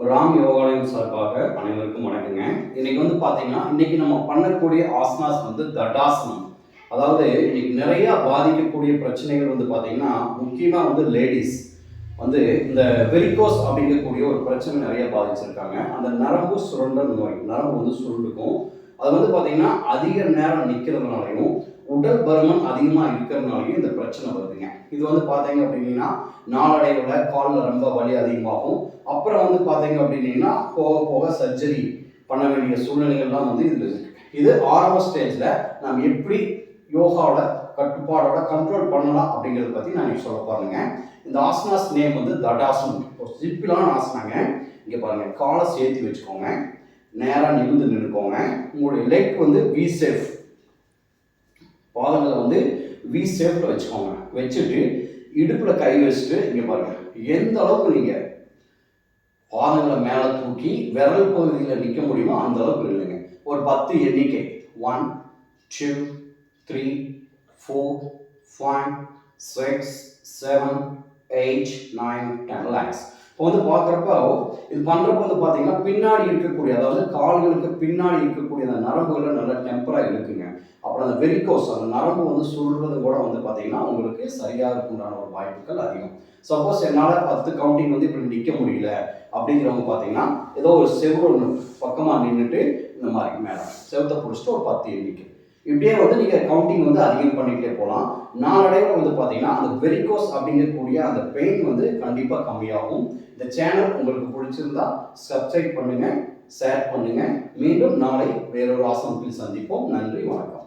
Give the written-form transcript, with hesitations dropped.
ராம் யோகாலயம் சார்பாக அனைவருக்கும் வணக்கங்க. இன்னைக்கு பார்த்தீங்கன்னா, இன்னைக்கு நம்ம பண்ணக்கூடிய ஆசனாஸ் தடாசனம். அதாவது இன்னைக்கு நிறைய பாதிக்கக்கூடிய பிரச்சனைகள் பார்த்தீங்கன்னா, முக்கியமாக லேடிஸ் இந்த வெரிகோஸ் அப்படிங்கக்கூடிய ஒரு பிரச்சனை நிறைய பாதிச்சிருக்காங்க. அந்த நரம்பு சுருண்டல் நோய், நரம்பு சுருண்டுக்கும். அது பார்த்தீங்கன்னா, அதிக நேரம் நிற்கிறதுனாலையும் உடல் பருமன் அதிகமாக இருக்கிறதுனாலையும் இந்த பிரச்சனை வருதுங்க. இது பார்த்தீங்க அப்படின்னா நாளடைவில் காலில் ரொம்ப வலி அதிகமாகும். அப்புறம் பார்த்தீங்க அப்படின்னா போக போக சர்ஜரி பண்ண வேண்டிய சூழ்நிலைகள்லாம் இதில் இருக்கு. இது ஆரம்ப ஸ்டேஜில் நாம் எப்படி யோகாவில் கட்டுப்பாடோட கண்ட்ரோல் பண்ணலாம் அப்படிங்கிறத பற்றி நான் சொல்ல பாருங்க. இந்த ஆசனாஸ் நேம் தடாசனம். ஒரு சிம்பிளான ஆசனாங்க. இங்கே பாருங்க, காலை சேர்த்து வச்சுக்கோங்க, நேராக நிமிர்ந்து நின்றுக்கோங்க. உங்களுடைய லெக் வி சேஃப், பாதங்களை வி சேஃப்ல வச்சுக்கோங்க. வச்சுட்டு இடுப்பில் கை வச்சுட்டு இங்கே பாருங்க, எந்த அளவுக்கு நீங்கள் பாதங்களை மேலே தூக்கி விரல் பகுதியில் நிற்க முடியுமோ அந்த அளவுக்கு இல்லைங்க. ஒரு 10 எண்ணிக்கை, 1 2 3 4 5 6 7 8 9 10 ரிலாக்ஸ். இப்போ பார்க்குறப்போ இது பண்ணுறப்போ பார்த்தீங்கன்னா பின்னாடி இருக்கக்கூடிய, அதாவது கால்களுக்கு பின்னாடி இருக்கக்கூடிய அந்த நரம்புகளை நல்லா டெம்பராக இருக்குங்க. அப்புறம் அந்த வெரிகோஸ், அந்த நரம்பு சொல்கிறது கூட பார்த்தீங்கன்னா உங்களுக்கு சரியாக இருக்குண்டான ஒரு வாய்ப்புகள் அதிகம். சப்போஸ் என்னால் 10 கவுண்டிங் இப்படி நிற்க முடியல அப்படிங்கிறவங்க பார்த்தீங்கன்னா ஏதோ ஒரு செவ்வறு ஒன்று பக்கமாக நின்றுட்டு இந்த மாதிரி மேலே செவத்தை பிடிச்சிட்டு ஒரு 10 எண்ணிக்கை இப்படியே நீங்கள் கவுண்டிங் அதிகம் பண்ணிகிட்டே போகலாம். நாளடைவில் பார்த்தீங்கன்னா அந்த வெரிகோஸ் அப்படிங்கக்கூடிய அந்த பெயின் கண்டிப்பாக கம்மியாகும். இந்த சேனல் உங்களுக்கு பிடிச்சிருந்தா சப்ஸ்கிரைப் பண்ணுங்கள், ஷேர் பண்ணுங்கள். மீண்டும் நாளை வேறொரு ஆசனத்தில் சந்திப்போம். நன்றி, வணக்கம்.